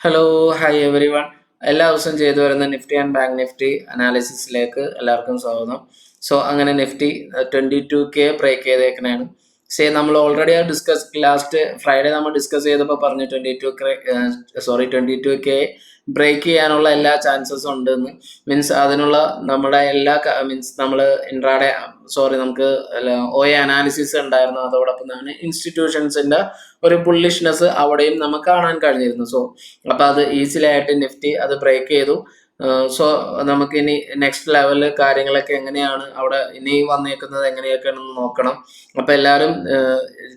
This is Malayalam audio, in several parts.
Hello hi every one. എല്ലാ ദിവസവും ചെയ്തു വരുന്ന നിഫ്റ്റി ആൻഡ് ബാങ്ക് നിഫ്റ്റി അനാലിസിസിലേക്ക് എല്ലാവർക്കും സ്വാഗതം. അങ്ങനെ നിഫ്റ്റി 22K ബ്രേക്ക് ചെയ്തേക്കണേണ്. നമ്മൾ ഓൾറെഡി ലാസ്റ്റ് ഫ്രൈഡേ നമ്മൾ ഡിസ്കസ് ചെയ്തപ്പോൾ പറഞ്ഞു 22K ബ്രേക്ക് ചെയ്യാനുള്ള എല്ലാ ചാൻസസും ഉണ്ടെന്ന്. മീൻസ് അതിനുള്ള നമ്മുടെ എല്ലാ നമ്മൾ നമുക്ക് OA അനാലിസിസ് ഉണ്ടായിരുന്നു. അതോടൊപ്പം തന്നെ ഇൻസ്റ്റിറ്റ്യൂഷൻസിന്റെ ഒരു ബുള്ളിഷ്നെസ് അവിടെയും നമുക്ക് കാണാൻ കഴിഞ്ഞിരുന്നു. അപ്പൊ അത് ഈസിലി ആയിട്ട് നിഫ്റ്റി അത് ബ്രേക്ക് ചെയ്തു. നമുക്ക് ഇനി നെക്സ്റ്റ് ലെവലില് കാര്യങ്ങളൊക്കെ എങ്ങനെയാണ് അവിടെ ഇനി വന്നേക്കുന്നത് എങ്ങനെയൊക്കെയാണെന്ന് നോക്കണം. അപ്പൊ എല്ലാവരും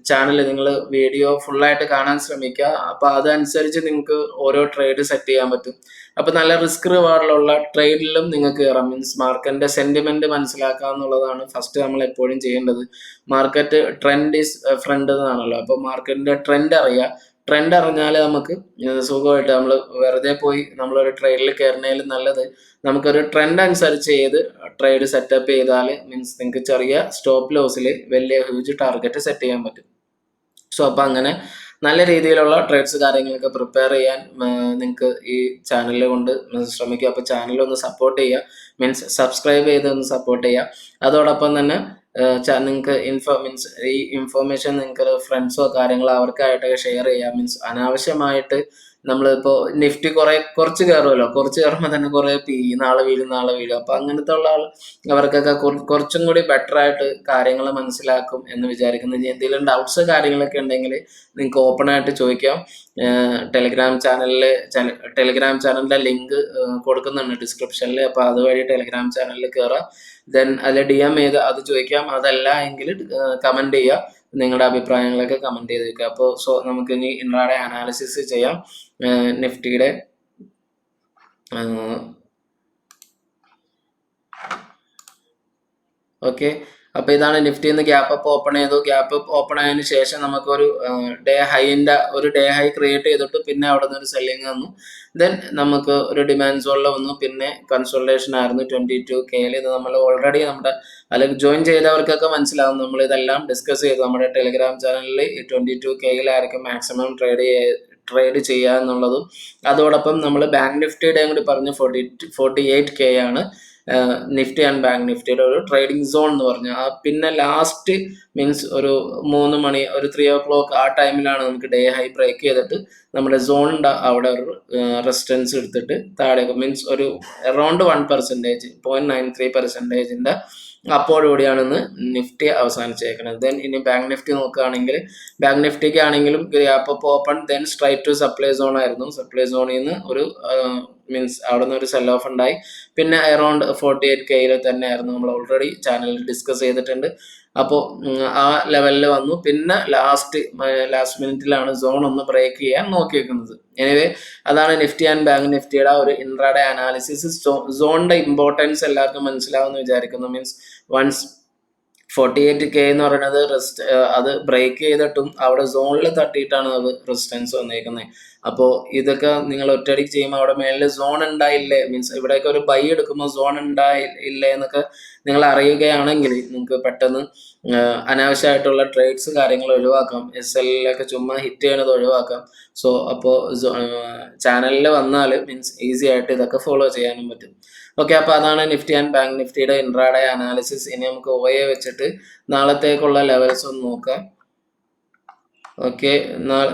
ചാനൽ നിങ്ങൾ വീഡിയോ ഫുള്ളായിട്ട് കാണാൻ ശ്രമിക്കുക. അപ്പൊ അതനുസരിച്ച് നിങ്ങൾക്ക് ഓരോ ട്രേഡ് സെറ്റ് ചെയ്യാൻ പറ്റും. അപ്പൊ നല്ല റിസ്ക് റിവാർഡിലുള്ള ട്രേഡിലും നിങ്ങൾക്ക് കയറാം. മീൻസ് മാർക്കറ്റിന്റെ സെന്റിമെന്റ് മനസ്സിലാക്കുക എന്നുള്ളതാണ് ഫസ്റ്റ് നമ്മൾ എപ്പോഴും ചെയ്യേണ്ടത്. മാർക്കറ്റ് ട്രെൻഡ് ഈസ് ഫ്രണ്ട് എന്നാണല്ലോ. അപ്പൊ മാർക്കറ്റിന്റെ ട്രെൻഡ് അറിയുക. ട്രെൻഡ് അറിഞ്ഞാൽ നമുക്ക് സുഖമായിട്ട് നമ്മൾ വെറുതെ പോയി നമ്മളൊരു ട്രേഡിൽ കയറുന്നതിൽ നല്ലത് നമുക്കൊരു ട്രെൻഡ് അനുസരിച്ച് ട്രേഡ് സെറ്റപ്പ് ചെയ്താൽ മീൻസ് നിങ്ങൾക്ക് ചെറിയ സ്റ്റോപ്പ് ലോസിൽ വലിയ ഹ്യൂജ് ടാർഗറ്റ് സെറ്റ് ചെയ്യാൻ പറ്റും. അപ്പം അങ്ങനെ നല്ല രീതിയിലുള്ള ട്രേഡ്സ് കാര്യങ്ങളൊക്കെ പ്രിപ്പയർ ചെയ്യാൻ നിങ്ങൾക്ക് ഈ ചാനലിൽ കൊണ്ട് ശ്രമിക്കുക. അപ്പോൾ ചാനൽ ഒന്ന് സപ്പോർട്ട് ചെയ്യുക. മീൻസ് സബ്സ്ക്രൈബ് ചെയ്ത് ഒന്ന് സപ്പോർട്ട് ചെയ്യുക. അതോടൊപ്പം തന്നെ നിങ്ങൾക്ക് ഈ ഇൻഫോർമേഷൻ നിങ്ങൾക്ക് ഫ്രണ്ട്സോ കാര്യങ്ങളോ അവർക്കായിട്ടൊക്കെ ഷെയർ ചെയ്യുക. മീൻസ് അനാവശ്യമായിട്ട് നമ്മളിപ്പോൾ നിഫ്റ്റി കുറച്ച് കയറുമല്ലോ, കുറച്ച് കയറുമ്പോൾ തന്നെ കുറേ നാളെ വീഴും. അപ്പൊ അങ്ങനത്തെ ഉള്ള അവർക്കൊക്കെ കുറച്ചും കൂടി ബെറ്റർ ആയിട്ട് കാര്യങ്ങൾ മനസ്സിലാക്കും എന്ന് വിചാരിക്കുന്നു. ഇനി എന്തെങ്കിലും ഡൗട്ട്സ് കാര്യങ്ങളൊക്കെ ഉണ്ടെങ്കിൽ നിങ്ങൾക്ക് ഓപ്പൺ ആയിട്ട് ചോദിക്കാം. ടെലിഗ്രാം ചാനലിന്റെ ലിങ്ക് കൊടുക്കുന്നുണ്ട് ഡിസ്ക്രിപ്ഷനിൽ. അപ്പൊ അതുവഴി ടെലിഗ്രാം ചാനലിൽ കയറാം. ദെൻ അതിൽ DM ചെയ്ത് അത് ചോദിക്കാം. അതല്ല എങ്കിൽ കമന്റ് ചെയ്യുക. നിങ്ങളുടെ അഭിപ്രായങ്ങളൊക്കെ കമന്റ് ചെയ്ത് വെക്കുക. അപ്പോൾ നമുക്ക് ഇനി ഇൻട്രാഡേ അനാലിസിസ് ചെയ്യാം നിഫ്റ്റിയുടെ. ഓക്കെ, അപ്പൊ ഇതാണ് നിഫ്റ്റിന്ന് ഗ്യാപ്പ് അപ്പ് ഓപ്പൺ ചെയ്തു. ഗ്യാപ്പ് അപ്പ് ഓപ്പൺ ആയതിനു ശേഷം നമുക്കൊരു ഡേ ഹൈ ക്രിയേറ്റ് ചെയ്തിട്ട് പിന്നെ അവിടെ നിന്ന് ഒരു സെല്ലിങ് വന്നു. ദെൻ നമുക്ക് ഒരു ഡിമാൻഡ് സോണിൽ വന്നു. പിന്നെ കൺസോൾട്ടേഷൻ ആയിരുന്നു 22K. ഇത് നമ്മൾ ഓൾറെഡി നമ്മുടെ അല്ലെങ്കിൽ ജോയിൻ ചെയ്തവർക്കൊക്കെ മനസ്സിലാവും. നമ്മൾ ഇതെല്ലാം ഡിസ്കസ് ചെയ്തു നമ്മുടെ ടെലിഗ്രാം ചാനലിൽ. ഈ 22K മാക്സിമം ട്രേഡ് ചെയ്യുക എന്നുള്ളതും അതോടൊപ്പം നമ്മൾ ബാങ്ക് നിഫ്റ്റിയുടെയും കൂടി പറഞ്ഞു. 48K ആണ് നിഫ്റ്റി ആൻഡ് ബാങ്ക് നിഫ്റ്റിയുടെ ഒരു ട്രേഡിംഗ് സോൺ എന്ന് പറഞ്ഞു. പിന്നെ ലാസ്റ്റ് മീൻസ് ഒരു 3 മണി, ഒരു 3 o'clock ആ ടൈമിലാണ് നമുക്ക് ഡേ ഹൈ ബ്രേക്ക് ചെയ്തിട്ട് നമ്മുടെ സോണിൻ്റെ അവിടെ ഒരു റെസിസ്റ്റൻസ് എടുത്തിട്ട് താഴേക്ക് മീൻസ് ഒരു അറൗണ്ട് 1%, 0.93%ന്റെ അപ്പോഴുകൂടിയാണ് ഇന്ന് നിഫ്റ്റി അവസാനിച്ചേക്കുന്നത്. ദെൻ ഇനി ബാങ്ക് നിഫ്റ്റി നോക്കുകയാണെങ്കിൽ ബാങ്ക് നിഫ്റ്റിക്ക് ആണെങ്കിലും gap up open, then straight to supply zone ആയിരുന്നു. സപ്ലൈ സോണിൽ നിന്ന് ഒരു മീൻസ് അവിടെ നിന്ന് ഒരു സെൽ ഓഫ് ഉണ്ടായി. പിന്നെ അറൗണ്ട് 48K തന്നെ ആയിരുന്നു. നമ്മൾ ഓൾറെഡി ചാനലിൽ ഡിസ്കസ് ചെയ്തിട്ടുണ്ട്. അപ്പോൾ ആ ലെവലിൽ വന്നു. പിന്നെ ലാസ്റ്റ് മിനിറ്റിലാണ് സോൺ ഒന്ന് ബ്രേക്ക് ചെയ്യാൻ നോക്കി വെക്കുന്നത്. എനിവേ അതാണ് നിഫ്റ്റി ആൻഡ് ബാങ്ക് നിഫ്റ്റിയുടെ ഒരു ഇൻട്രാഡേ അനാലിസിസ്. സോണിന്റെ ഇമ്പോർട്ടൻസ് എല്ലാവർക്കും മനസ്സിലാവുമെന്ന് വിചാരിക്കുന്നു. മീൻസ് വൺസ് 48K എന്ന് പറയുന്നത് അത് ബ്രേക്ക് ചെയ്തിട്ടും അവിടെ സോണിൽ തട്ടിയിട്ടാണ് അത് റെസിസ്റ്റൻസ് വന്നേക്കുന്നത്. അപ്പോൾ ഇതൊക്കെ നിങ്ങൾ ഒറ്റയടിക്ക് ചെയ്യുമ്പോൾ അവിടെ മേളിൽ സോൺ ഉണ്ടായില്ലേ, മീൻസ് ഇവിടെയൊക്കെ ഒരു ബൈ എടുക്കുമ്പോൾ സോൺ ഉണ്ടായില്ലേ എന്നൊക്കെ നിങ്ങൾ അറിയുകയാണെങ്കിൽ നിങ്ങൾക്ക് പെട്ടെന്ന് അനാവശ്യമായിട്ടുള്ള ട്രേഡ്സ് കാര്യങ്ങൾ ഒഴിവാക്കാം. SLലൊക്കെ ചുമ്മാ ഹിറ്റ് ചെയ്യണത് ഒഴിവാക്കാം. അപ്പോൾ ചാനലിൽ വന്നാൽ മീൻസ് ഈസി ആയിട്ട് ഇതൊക്കെ ഫോളോ ചെയ്യാനും പറ്റും. ഓക്കെ, അപ്പോൾ അതാണ് നിഫ്റ്റി ആൻഡ് ബാങ്ക് നിഫ്റ്റിയുടെ ഇൻട്രാഡേ അനാലിസിസ്. ഇനി നമുക്ക് OA വെച്ചിട്ട് നാളത്തേക്കുള്ള ലെവൽസ് ഒന്ന് നോക്കാം. ഓക്കെ,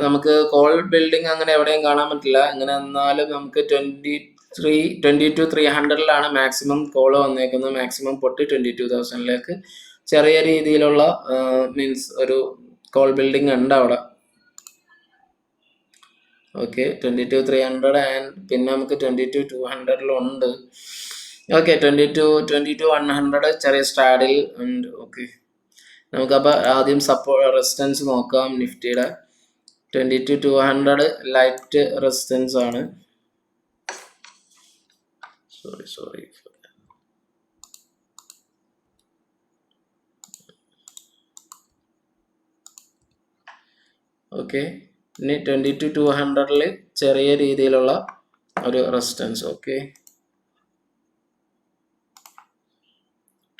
നമുക്ക് കോൾ ബിൽഡിംഗ് അങ്ങനെ എവിടെയും കാണാൻ പറ്റില്ല. അങ്ങനെ എന്നാലും നമുക്ക് 22,300 മാക്സിമം കോള് വന്നേക്കുന്നത്. മാക്സിമം പൊട്ടി 22,000 ചെറിയ രീതിയിലുള്ള മീൻസ് ഒരു കോൾ ബിൽഡിംഗ് ഉണ്ട് അവിടെ. ഓക്കെ, 22,300 ആൻഡ് പിന്നെ നമുക്ക് 22,200 ഓക്കെ, 22,100 ചെറിയ സ്റ്റാഡിൽ ഉണ്ട്. ഓക്കെ, നമുക്കപ്പോൾ ആദ്യം റെസിസ്റ്റൻസ് നോക്കാം. നിഫ്റ്റിയുടെ 22,200 ലൈറ്റ് റെസിസ്റ്റൻസ് ആണ്. സോറി ഓക്കെ, ഇനി 22,200 ചെറിയ രീതിയിലുള്ള ഒരു റെസിസ്റ്റൻസ്. Okay,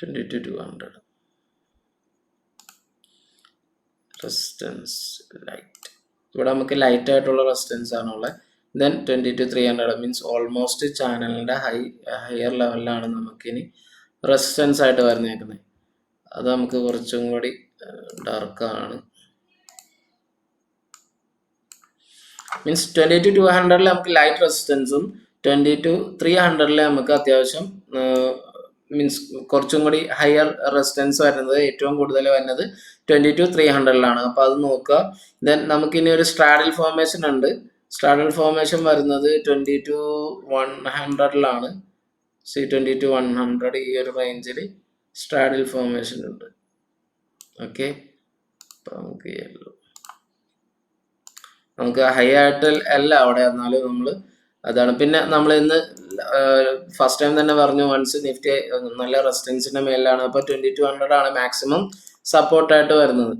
22,200 resistance light. ഇവിടെ നമുക്ക് ലൈറ്റ് ആയിട്ടുള്ള റെസിസ്റ്റൻസ് ആണുള്ളത്. ദെൻ 22,300 മീൻസ് ഓൾമോസ്റ്റ് ചാനലിൻ്റെ ഹയർ ലെവലിലാണ് നമുക്കിനി റെസിസ്റ്റൻസ് ആയിട്ട് വരുന്നേക്കുന്നത്. അത് നമുക്ക് കുറച്ചും കൂടി ഡാർക്കാണ്. മീൻസ് 22,200 നമുക്ക് ലൈറ്റ് റെസിസ്റ്റൻസും 22,300 നമുക്ക് അത്യാവശ്യം മീൻസ് കുറച്ചും കൂടി ഹയർ റെസിസ്റ്റൻസ് വരുന്നത് ഏറ്റവും കൂടുതൽ വരുന്നത് 22,300 അപ്പോൾ അത് നോക്കുക. ദെൻ നമുക്കിനി ഒരു സ്ട്രാഡിൽ ഫോർമേഷൻ ഉണ്ട്. സ്ട്രാഡിൽ ഫോർമേഷൻ വരുന്നത് 22,100 22,100 ഈ ഒരു റേഞ്ചിൽ സ്ട്രാഡിൽ ഫോർമേഷൻ ഉണ്ട്. ഓക്കെ, അപ്പോൾ നമുക്ക് ഹൈ ആയിട്ട് അല്ല അവിടെ എന്നാലും നമ്മൾ അതാണ്. പിന്നെ നമ്മൾ ഇന്ന് ഫസ്റ്റ് ടൈം തന്നെ പറഞ്ഞു വൺസ് നിഫ്റ്റി നല്ല റെസിസ്റ്റൻസിന്റെ മേലാണ്. അപ്പോൾ 2200 ആണ് മാക്സിമം സപ്പോർട്ടായിട്ട് വരുന്നത്.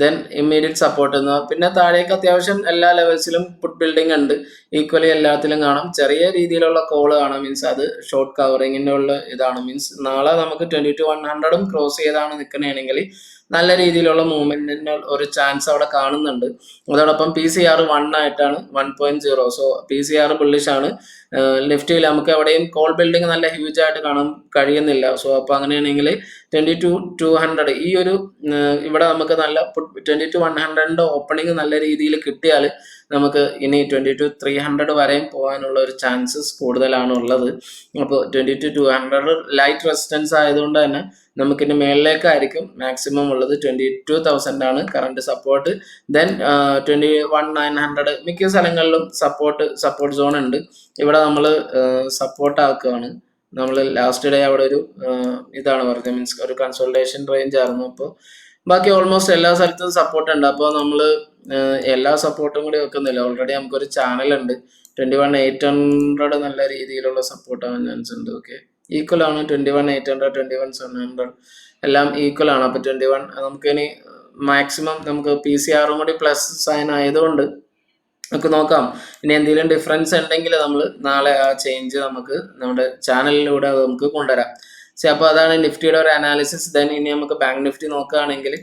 ദെൻ ഇമ്മീഡിയറ്റ് സപ്പോർട്ട് എന്ന് പിന്നെ താഴേക്ക് അത്യാവശ്യം എല്ലാ ലെവൽസിലും പുട്ട് ബിൽഡിംഗ് ഉണ്ട്. ഈക്വലി എല്ലാത്തിലും കാണാം. ചെറിയ രീതിയിലുള്ള കോള് കാണാം. മീൻസ് അത് ഷോർട്ട് കവറിങ്ങിൻ്റെ ഉള്ള ഇതാണ്. മീൻസ് നാളെ നമുക്ക് 22,100 ക്രോസ് ചെയ്താണ് നിൽക്കണമെങ്കിൽ നല്ല രീതിയിലുള്ള മൂവ്മെന്റിന് ഒരു ചാൻസ് അവിടെ കാണുന്നുണ്ട്. അതോടൊപ്പം PCR 1 ആയിട്ടാണ് 1.0. സോ PCR ബുള്ളിഷ് ആണ്. നിഫ്റ്റിയിൽ നമുക്ക് എവിടെയും കോൾ ബിൽഡിംഗ് നല്ല ഹ്യൂജ് ആയിട്ട് കാണാൻ കഴിയുന്നില്ല. സോ അപ്പോൾ അങ്ങനെയാണെങ്കിൽ 22,200 ഈ ഒരു ഇവിടെ നമുക്ക് നല്ല 22,100 ഓപ്പണിംഗ് നല്ല രീതിയിൽ കിട്ടിയാൽ നമുക്ക് ഇനി 22,300 വരെയും പോകാനുള്ള ഒരു ചാൻസസ് കൂടുതലാണ് ഉള്ളത്. അപ്പോൾ 22,200 ലൈറ്റ് റെസിസ്റ്റൻസ് ആയതുകൊണ്ട് തന്നെ നമുക്കിനി മേളിലേക്കായിരിക്കും മാക്സിമം ഉള്ളത്. 22,000 ആണ് കറണ്ട് സപ്പോർട്ട്. ദെൻ 21,900 മിക്ക സ്ഥലങ്ങളിലും സപ്പോർട്ട് സോൺ ഉണ്ട്. ഇവിടെ നമ്മൾ സപ്പോർട്ട് ആക്കുകയാണ്. നമ്മൾ ലാസ്റ്റ് ഡേ അവിടെ ഒരു ഇതാണ് പറഞ്ഞത്, മീൻസ് ഒരു കൺസോൾട്ടേഷൻ റേഞ്ച് ആയിരുന്നു. അപ്പോൾ ബാക്കി ഓൾമോസ്റ്റ് എല്ലാ സ്ഥലത്തും സപ്പോർട്ട് ഉണ്ട്. അപ്പോൾ നമ്മൾ എല്ലാ സപ്പോർട്ടും കൂടി വെക്കുന്നില്ല. ഓൾറെഡി നമുക്കൊരു ചാനലുണ്ട്. 21,800 നല്ല രീതിയിലുള്ള സപ്പോർട്ടാവാൻ ചാൻസ് ഉണ്ട്. ഓക്കെ, ഈക്വൽ ആണ്. 21,800 21,700 എല്ലാം ഈക്വൽ ആണ്. അപ്പോൾ 21 നമുക്കിനി മാക്സിമം നമുക്ക് PCR കൂടി പ്ലസ് സൈൻ ആയതുകൊണ്ട് നമുക്ക് നോക്കാം. ഇനി എന്തെങ്കിലും ഡിഫറൻസ് ഉണ്ടെങ്കിൽ നമ്മൾ നാളെ ആ ചേഞ്ച് നമുക്ക് നമ്മുടെ ചാനലിലൂടെ അത് നമുക്ക് കൊണ്ടുവരാം. അപ്പോൾ അതാണ് നിഫ്റ്റിയുടെ ഒരു അനാലിസിസ്. ദെൻ ഇനി നമുക്ക് ബാങ്ക് നിഫ്റ്റി നോക്കുകയാണെങ്കിൽ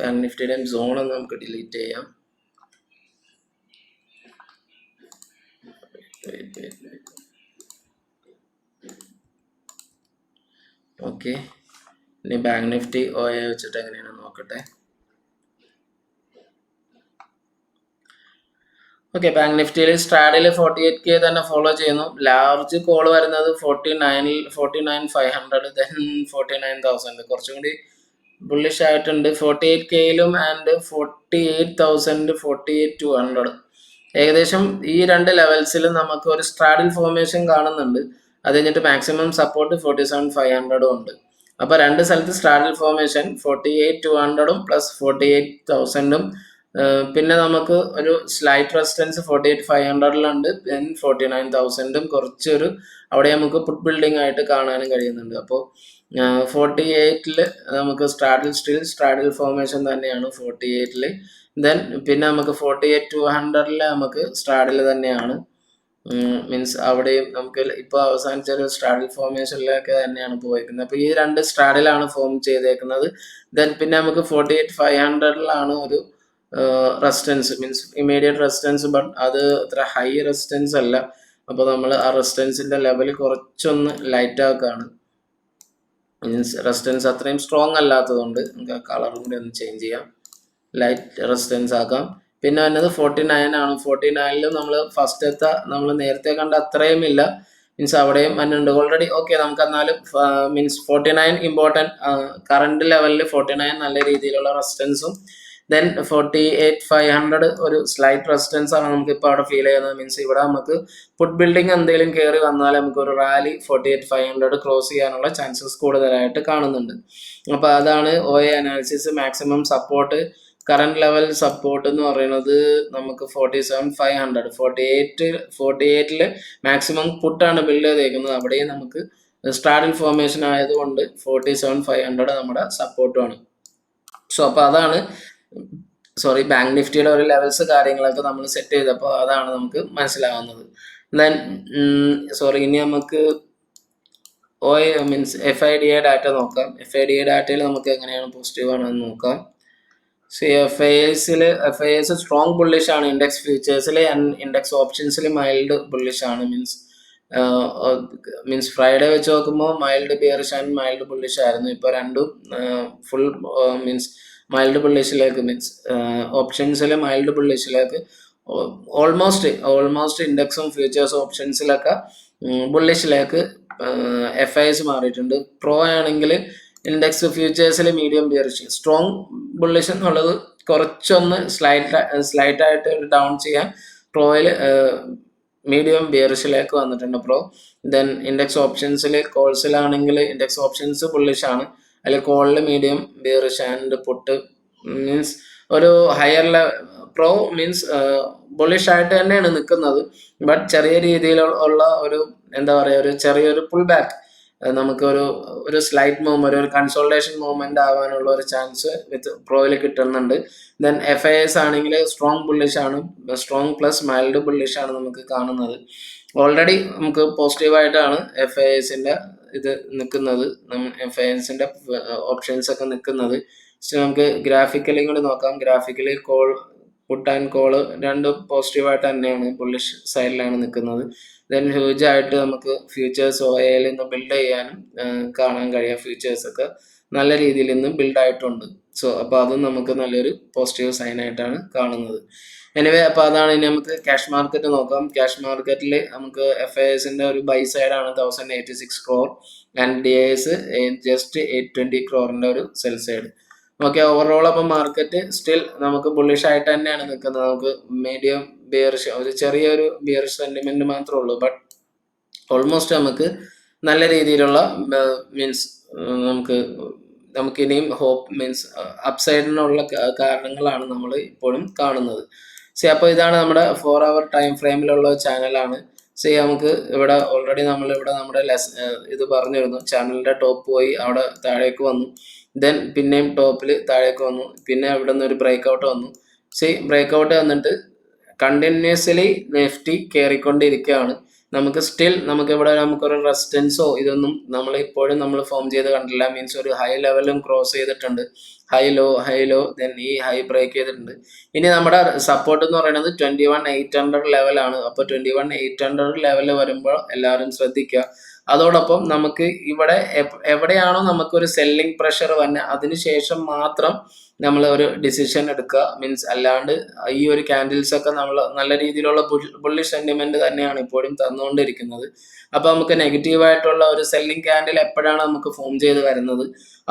ബാങ്ക് നിഫ്റ്റിയുടെ സോൺ നമുക്ക് ഡിലീറ്റ് ചെയ്യാം. ഓക്കെ, ഇനി ബാങ്ക് നിഫ്റ്റി OA വെച്ചിട്ട് എങ്ങനെയാണ് നോക്കട്ടെ. ഓക്കെ, ബാങ്ക് നിഫ്റ്റിയിൽ സ്ട്രാഡിൽ 48K തന്നെ ഫോളോ ചെയ്യുന്നു. ലാർജ് കോൾ വരുന്നത് 49,500 ദെൻ 49,000 കുറച്ചും കൂടി ബുള്ളിഷ് ആയിട്ടുണ്ട്. 48Kയിലും ആൻഡ് 48,000 48,200 ഏകദേശം ഈ രണ്ട് ലെവൽസിലും നമുക്ക് ഒരു സ്ട്രാഡിൽ ഫോർമേഷൻ കാണുന്നുണ്ട്. അത് കഴിഞ്ഞിട്ട് മാക്സിമം സപ്പോർട്ട് 47,500 ഉണ്ട്. അപ്പോൾ രണ്ട് സ്ഥലത്ത് സ്ട്രാഡിൽ ഫോർമേഷൻ 48,200 പ്ലസ് 48,000 പിന്നെ നമുക്ക് ഒരു സ്ലൈറ്റ് റെസിസ്റ്റൻസ് 48,500 ദെൻ 49,000 കുറച്ചൊരു അവിടെ നമുക്ക് പുട്ട് ബിൽഡിംഗ് ആയിട്ട് കാണാനും കഴിയുന്നുണ്ട്. അപ്പോൾ 48 നമുക്ക് സ്ട്രാഡിൽ ഫോർമേഷൻ തന്നെയാണ് 48. ദെൻ പിന്നെ നമുക്ക് 48,200 നമുക്ക് സ്ട്രാഡിൽ തന്നെയാണ്. മീൻസ് അവിടെയും നമുക്ക് ഇപ്പോൾ അവസാനിച്ച ഒരു സ്ട്രാഡിൽ ഫോർമേഷനിലൊക്കെ തന്നെയാണ് പോയിരിക്കുന്നത്. അപ്പോൾ ഈ രണ്ട് സ്ട്രാഡിലാണ് ഫോം ചെയ്തേക്കുന്നത്. ദെൻ പിന്നെ നമുക്ക് 48,500 ഒരു resistance means immediate resistance, but അത് അത്ര ഹൈ റെസിസ്റ്റൻസ് അല്ല. അപ്പോൾ നമ്മൾ ആ റെസിസ്റ്റൻസിൻ്റെ ലെവൽ കുറച്ചൊന്ന് ലൈറ്റ് ആക്കുകയാണ്. മീൻസ് റെസിസ്റ്റൻസ് അത്രയും സ്ട്രോങ് അല്ലാത്തതുകൊണ്ട് നമുക്ക് ആ കളറും കൂടി ഒന്ന് ചേഞ്ച് ചെയ്യാം, ലൈറ്റ് റെസിസ്റ്റൻസ് ആക്കാം. പിന്നെ വന്നത് 49 ആണ്. 49 നമ്മൾ നമ്മൾ നേരത്തെ കണ്ട അത്രയും ഇല്ല. മീൻസ് അവിടെയും വന്നുണ്ട് ഓൾറെഡി. ഓക്കെ, നമുക്ക് എന്നാലും മീൻസ് 49 ഇമ്പോർട്ടൻറ്റ്. കറണ്ട് ലെവലിൽ 49 നല്ല രീതിയിലുള്ള റെസിസ്റ്റൻസും ദെൻ 48,500 ഒരു സ്ലൈറ്റ് റെസിസ്റ്റൻസ് ആണ് നമുക്കിപ്പോൾ അവിടെ ഫീൽ ചെയ്യുന്നത്. മീൻസ് ഇവിടെ നമുക്ക് പുട്ട് ബിൽഡിംഗ് എന്തെങ്കിലും കയറി വന്നാൽ നമുക്ക് ഒരു റാലി 48,500 ക്രോസ് ചെയ്യാനുള്ള ചാൻസസ് കൂടുതലായിട്ട് കാണുന്നുണ്ട്. അപ്പോൾ അതാണ് OA analysis. Maximum support current level support എന്ന് പറയുന്നത് നമുക്ക് 47,500 48 മാക്സിമം പുട്ടാണ് ബിൽഡ് ചെയ്തേക്കുന്നത്. അവിടെയും നമുക്ക് സ്ട്രാഡിൽ ഫോർമേഷൻ ആയതുകൊണ്ട് 47,500 നമ്മുടെ സപ്പോർട്ടുമാണ്. സോ അപ്പോൾ അതാണ് ബാങ്ക് നിഫ്റ്റിയുടെ ഒരു ലെവൽസ് കാര്യങ്ങളൊക്കെ നമ്മൾ സെറ്റ് ചെയ്തപ്പോൾ അതാണ് നമുക്ക് മനസ്സിലാവുന്നത്. ദെൻ ഇനി നമുക്ക് OA മീൻസ് FIDA ഡാറ്റ നോക്കാം. FIDA ഡാറ്റയിൽ നമുക്ക് എങ്ങനെയാണ് പോസിറ്റീവ് ആണെന്ന് നോക്കാം. FIS സ്ട്രോങ് ബുള്ളിഷ് ആണ് ഇൻഡെക്സ് ഫ്യൂച്ചേഴ്സിൽ ആൻഡ് ഇൻഡെക്സ് ഓപ്ഷൻസിൽ മൈൽഡ് ബുള്ളിഷ് ആണ്. മീൻസ് ഫ്രൈഡേ വെച്ച് നോക്കുമ്പോൾ mild bearish and mild bullish ആയിരുന്നു. ഇപ്പോൾ രണ്ടും ഫുൾ മീൻസ് മൈൽഡ് ബുള്ളിഷിലേക്ക് ഓപ്ഷൻസിൽ മൈൽഡ് ബുള്ളിഷിലേക്ക് ഓൾമോസ്റ്റ് ഇൻഡെക്സും ഫ്യൂച്ചേഴ്സ് ഓപ്ഷൻസിലൊക്കെ ബുള്ളിഷിലേക്ക് FIS മാറിയിട്ടുണ്ട്. പ്രോ ആണെങ്കിൽ ഇൻഡെക്സ് ഫ്യൂച്ചേഴ്സിൽ മീഡിയം ബിയറിഷ്, സ്ട്രോങ് ബുള്ളിഷ് എന്നുള്ളത് കുറച്ചൊന്ന് സ്ലൈറ്റ് ആയിട്ട് ഡൗൺ ചെയ്യാൻ പ്രോയിൽ മീഡിയം ബിയറിഷിലേക്ക് വന്നിട്ടുണ്ട് പ്രോ. ദെൻ ഇൻഡെക്സ് ഓപ്ഷൻസിൽ കോൾസിലാണെങ്കിൽ ഇൻഡെക്സ് ഓപ്ഷൻസ് ബുള്ളിഷ് ആണ്, അതിൽ കോളിൽ medium bearish and put means ഒരു ഹയർ പ്രോ മീൻസ് ബുള്ളിഷ് ആയിട്ട് തന്നെയാണ് നിൽക്കുന്നത്. ബട്ട് ചെറിയ രീതിയിലുള്ള ഒരു എന്താ പറയുക, ഒരു ചെറിയൊരു പുൾ ബാക്ക് നമുക്ക് ഒരു സ്ലൈറ്റ് മൂവ്മെന്റ്, ഒരു കൺസോൾട്ടേഷൻ മൂവ്മെന്റ് ആവാനുള്ള ഒരു ചാൻസ് വിത്ത് പ്രോയിൽ കിട്ടുന്നുണ്ട്. ദെൻ FIS ആണെങ്കിൽ സ്ട്രോങ് ബുള്ളിഷ് ആണ്, സ്ട്രോങ് പ്ലസ് മൈൽഡ് ബുള്ളിഷ് ആണ് നമുക്ക് കാണുന്നത്. ഓൾറെഡി നമുക്ക് പോസിറ്റീവായിട്ടാണ് FISന്റെ ഇത് നിൽക്കുന്നത്, FISന്റെ ഓപ്ഷൻസ് ഒക്കെ നിൽക്കുന്നത്. നമുക്ക് ഗ്രാഫിക്കലി കൂടി നോക്കാം. ഗ്രാഫിക്കലി പുട്ട് ആൻഡ് കോള് രണ്ടും പോസിറ്റീവായിട്ട് തന്നെയാണ്, ബുള്ളിഷ് സൈഡിലാണ് നിൽക്കുന്നത്. ദെൻ ഹ്യൂജ് ആയിട്ട് നമുക്ക് ഫ്യൂച്ചേഴ്സ് OAയിൽ നിന്ന് ബിൽഡ് ചെയ്യാനും കാണാൻ കഴിയാം. ഫ്യൂച്ചേഴ്സ് ഒക്കെ നല്ല രീതിയിൽ ഇന്ന് ബിൽഡ് ആയിട്ടുണ്ട്. അപ്പോൾ അതും നമുക്ക് നല്ലൊരു പോസിറ്റീവ് സൈൻ ആയിട്ടാണ് കാണുന്നത്. എനിവേ, അപ്പോൾ അതാണ്. ഇനി നമുക്ക് ക്യാഷ് മാർക്കറ്റ് നോക്കാം. ക്യാഷ് മാർക്കറ്റിൽ നമുക്ക് FISന്റെ ഒരു ബൈ സൈഡാണ് 1086 crore and DIS just 820 crore ഒരു സെൽ സൈഡ്. ഓക്കെ, ഓവറോൾ അപ്പം മാർക്കറ്റ് സ്റ്റിൽ നമുക്ക് ബുള്ളിഷ് ആയിട്ട് തന്നെയാണ് നിൽക്കുന്നത്. നമുക്ക് മീഡിയം ബിയറിഷ്, ഒരു ചെറിയൊരു ബിയറിഷ് സെന്റിമെന്റ് മാത്രമേ ഉള്ളൂ. ബട്ട് ഓൾമോസ്റ്റ് നമുക്ക് നല്ല രീതിയിലുള്ള മീൻസ് നമുക്ക് ഇനിയും ഹോപ്പ് മീൻസ് അപ്സൈഡിനുള്ള കാരണങ്ങളാണ് നമ്മൾ ഇപ്പോഴും കാണുന്നത്. അപ്പോൾ ഇതാണ് നമ്മുടെ 4 hour ടൈം ഫ്രെയിമിലുള്ള ചാനലാണ്. നമുക്ക് ഇവിടെ ഓൾറെഡി നമ്മളിവിടെ നമ്മുടെ ഇത് പറഞ്ഞിരുന്നു. ചാനലിന്റെ ടോപ്പ് പോയി അവിടെ താഴേക്ക് വന്നു, ദെൻ പിന്നെയും ടോപ്പിൽ താഴേക്ക് വന്നു, പിന്നെ ഇവിടെ നിന്ന് ഒരു ബ്രേക്ക്ഔട്ട് വന്നു. ബ്രേക്ക്ഔട്ട് വന്നിട്ട് കണ്ടിന്യൂസ്ലി നിഫ്റ്റി കയറിക്കൊണ്ടിരിക്കുകയാണ്. നമുക്ക് സ്റ്റിൽ ഇവിടെ നമുക്കൊരു റെസിസ്റ്റൻസോ ഇതൊന്നും നമ്മൾ ഇപ്പോഴും ഫോം ചെയ്ത് കണ്ടില്ല. മീൻസ് ഒരു ഹൈ ലെവലും ക്രോസ് ചെയ്തിട്ടുണ്ട്, ഹൈ ലോ ദെൻ ഈ ഹൈ ബ്രേക്ക് ചെയ്തിട്ടുണ്ട്. ഇനി നമ്മുടെ സപ്പോർട്ട് എന്ന് പറയുന്നത് 21,800 ലെവലാണ്. അപ്പോൾ 21,800 ലെവൽ വരുമ്പോൾ എല്ലാവരും ശ്രദ്ധിക്കുക. അതോടൊപ്പം നമുക്ക് ഇവിടെ എവിടെയാണോ നമുക്കൊരു സെല്ലിംഗ് പ്രഷർ വന്നെ അതിനുശേഷം മാത്രം നമ്മൾ ഒരു ഡിസിഷൻ എടുക്കുക. മീൻസ് അല്ലാണ്ട് ഈ ഒരു ക്യാൻഡിൽസ് ഒക്കെ നമ്മൾ നല്ല രീതിയിലുള്ള ബുള്ളിഷ് സെന്റിമെന്റ് തന്നെയാണ് ഇപ്പോഴും തന്നുകൊണ്ടിരിക്കുന്നത്. അപ്പൊ നമുക്ക് നെഗറ്റീവായിട്ടുള്ള ഒരു സെല്ലിംഗ് ക്യാൻഡിൽ എപ്പോഴാണ് നമുക്ക് ഫോം ചെയ്ത് വരുന്നത്,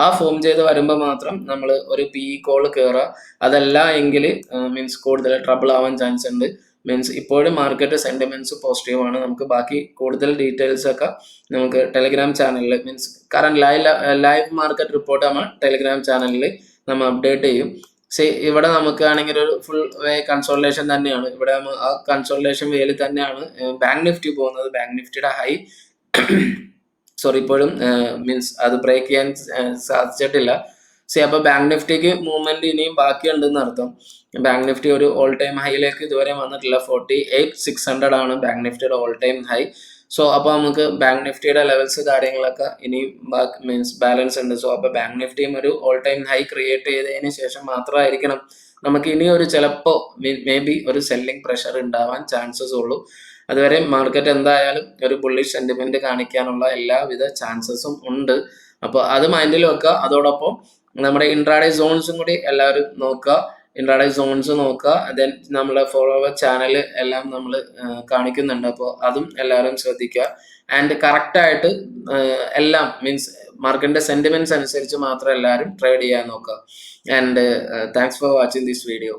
ആ ഫോം ചെയ്ത് വരുമ്പോൾ മാത്രം നമ്മൾ ഒരു PE കോൾ കയറുക. അതല്ല എങ്കിൽ മീൻസ് കൂടുതൽ ട്രബിൾ ആവാൻ ചാൻസ് ഉണ്ട്. മീൻസ് ഇപ്പോഴും മാർക്കറ്റ് സെന്റിമെന്റ്സ് പോസിറ്റീവ് ആണ്. നമുക്ക് ബാക്കി കൂടുതൽ ഡീറ്റെയിൽസ് ഒക്കെ നമുക്ക് ടെലിഗ്രാം ചാനലിൽ means current live market report നമ്മൾ ടെലിഗ്രാം ചാനലിൽ നമ്മൾ അപ്ഡേറ്റ് ചെയ്യും. ഇവിടെ നമുക്കാണെങ്കിൽ ഒരു ഫുൾ വേ കൺസോൾട്ടേഷൻ തന്നെയാണ്. ഇവിടെ ആ കൺസോൾട്ടേഷൻ വേയിൽ തന്നെയാണ് ബാങ്ക് നിഫ്റ്റി പോകുന്നത്. ബാങ്ക് നിഫ്റ്റിയുടെ ഹൈ ഇപ്പോഴും മീൻസ് അത് ബ്രേക്ക് ചെയ്യാൻ സാധിച്ചിട്ടില്ല. അപ്പോൾ ബാങ്ക് നിഫ്റ്റിക്ക് മൂവ്മെന്റ് ഇനിയും ബാക്കിയുണ്ടെന്ന് അർത്ഥം. ബാങ്ക് നിഫ്റ്റി ഒരു ഓൾ ടൈം ഹൈയിലേക്ക് ഇതുവരെ വന്നിട്ടില്ല. 48,600 ആണ് ബാങ്ക് നിഫ്റ്റിയുടെ ഓൾ ടൈം ഹൈ. അപ്പോൾ നമുക്ക് ബാങ്ക് നിഫ്റ്റിയുടെ ലെവൽസ് കാര്യങ്ങളൊക്കെ ഇനി മീൻസ് ബാലൻസ് ഉണ്ട്. അപ്പോൾ ബാങ്ക് നിഫ്റ്റിയും ഒരു ഓൾ ടൈം ഹൈ ക്രിയേറ്റ് ചെയ്തതിന് ശേഷം മാത്രമായിരിക്കണം നമുക്ക് ഇനി ഒരു ചിലപ്പോൾ മേ ബി ഒരു സെല്ലിംഗ് പ്രഷർ ഉണ്ടാവാൻ ചാൻസസ് ഉള്ളൂ. അതുവരെ മാർക്കറ്റ് എന്തായാലും ഒരു ബുള്ളിഷ് സെന്റിമെന്റ് കാണിക്കാനുള്ള എല്ലാവിധ ചാൻസസും ഉണ്ട്. അപ്പോൾ അത് മൈൻഡിൽ വെക്കുക. അതോടൊപ്പം നമ്മുടെ ഇൻട്രാഡേ സോൺസും കൂടി എല്ലാവരും നോക്കുക. ഇൻട്രാഡേ സോൺസ് നോക്കുക. ദെൻ നമ്മളെ ഫോളോവർ ചാനൽ എല്ലാം നമ്മൾ കാണിക്കുന്നുണ്ട്. അപ്പോൾ അതും എല്ലാവരും ശ്രദ്ധിക്കുക. ആൻഡ് കറക്റ്റായിട്ട് എല്ലാം മീൻസ് മാർക്കറ്റിന്റെ സെന്റിമെന്റ്സ് അനുസരിച്ച് മാത്രം എല്ലാവരും ട്രേഡ് ചെയ്യാൻ നോക്കുക. And thanks for watching this video.